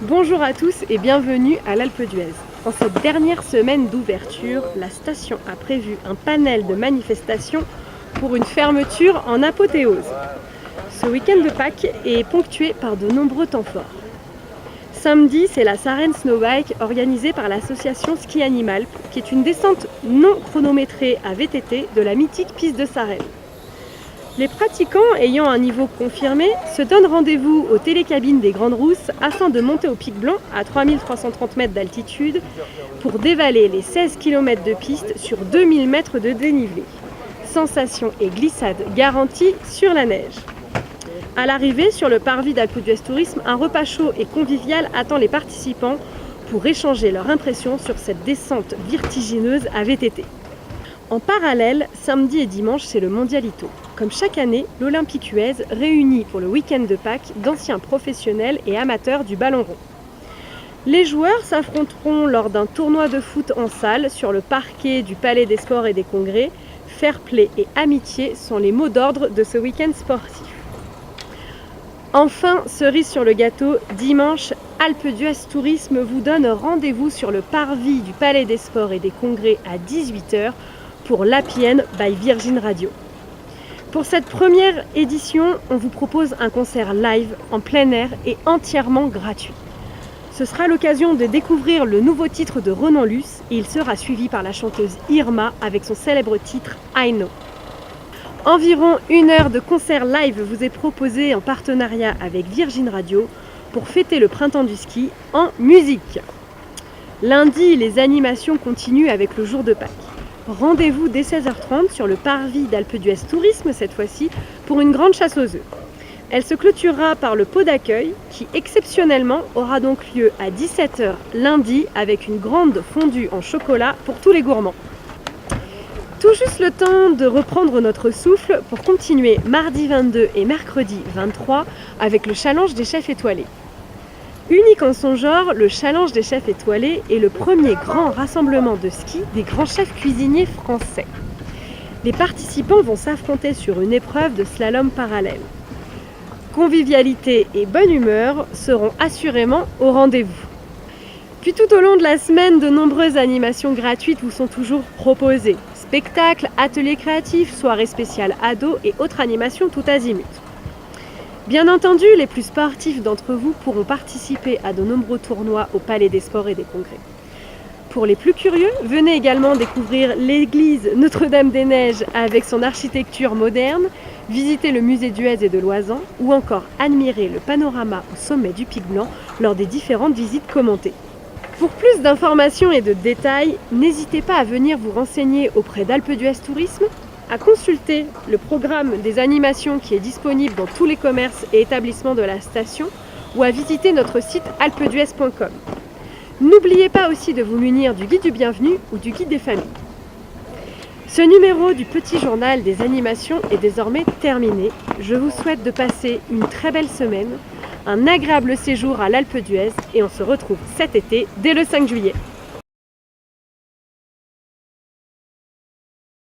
Bonjour à tous et bienvenue à l'Alpe d'Huez. En cette dernière semaine d'ouverture, la station a prévu un panel de manifestations pour une fermeture en apothéose. Ce week-end de Pâques est ponctué par de nombreux temps forts. Samedi, c'est la Sarenne Snowbike organisée par l'association Ski Animal, qui est une descente non chronométrée à VTT de la mythique piste de Sarenne. Les pratiquants ayant un niveau confirmé se donnent rendez-vous aux télécabines des Grandes Rousses afin de monter au Pic Blanc à 3330 mètres d'altitude pour dévaler les 16 km de piste sur 2000 mètres de dénivelé. Sensation et glissade garantie sur la neige. À l'arrivée sur le parvis d'Alpe d'Huez Tourisme, un repas chaud et convivial attend les participants pour échanger leurs impressions sur cette descente vertigineuse à VTT. En parallèle, samedi et dimanche, c'est le Mondialito. Comme chaque année, l'Olympique Huez réunit pour le week-end de Pâques d'anciens professionnels et amateurs du ballon rond. Les joueurs s'affronteront lors d'un tournoi de foot en salle sur le parquet du Palais des Sports et des Congrès. Fair play et amitié sont les mots d'ordre de ce week-end sportif. Enfin, cerise sur le gâteau, dimanche, Alpe d'Huez Tourisme vous donne rendez-vous sur le parvis du Palais des Sports et des Congrès à 18h pour l'Happy End by Virgin Radio. Pour cette première édition, on vous propose un concert live en plein air et entièrement gratuit. Ce sera l'occasion de découvrir le nouveau titre de Renan Luce et il sera suivi par la chanteuse Irma avec son célèbre titre I Know. Environ 1 heure de concert live vous est proposé en partenariat avec Virgin Radio pour fêter le printemps du ski en musique. Lundi, les animations continuent avec le jour de Pâques. Rendez-vous dès 16h30 sur le parvis d'Alpe d'Huez Tourisme cette fois-ci pour une grande chasse aux œufs. Elle se clôturera par le pot d'accueil qui exceptionnellement aura donc lieu à 17h lundi avec une grande fondue en chocolat pour tous les gourmands. Tout juste le temps de reprendre notre souffle pour continuer mardi 22 et mercredi 23 avec le challenge des chefs étoilés. Unique en son genre, le challenge des chefs étoilés est le premier grand rassemblement de ski des grands chefs cuisiniers français. Les participants vont s'affronter sur une épreuve de slalom parallèle. Convivialité et bonne humeur seront assurément au rendez-vous. Puis tout au long de la semaine, de nombreuses animations gratuites vous sont toujours proposées. Spectacles, ateliers créatifs, soirées spéciales ados et autres animations tout azimut. Bien entendu, les plus sportifs d'entre vous pourront participer à de nombreux tournois au Palais des Sports et des Congrès. Pour les plus curieux, venez également découvrir l'église Notre-Dame-des-Neiges avec son architecture moderne, visiter le musée d'Huez et de Loisan ou encore admirer le panorama au sommet du Pic Blanc lors des différentes visites commentées. Pour plus d'informations et de détails, n'hésitez pas à venir vous renseigner auprès d'Alpe d'Huez Tourisme, à consulter le programme des animations qui est disponible dans tous les commerces et établissements de la station ou à visiter notre site alpedhuez.com. N'oubliez pas aussi de vous munir du guide du bienvenu ou du guide des familles. Ce numéro du petit journal des animations est désormais terminé. Je vous souhaite de passer une très belle semaine, un agréable séjour à l'Alpe d'Huez et on se retrouve cet été dès le 5 juillet.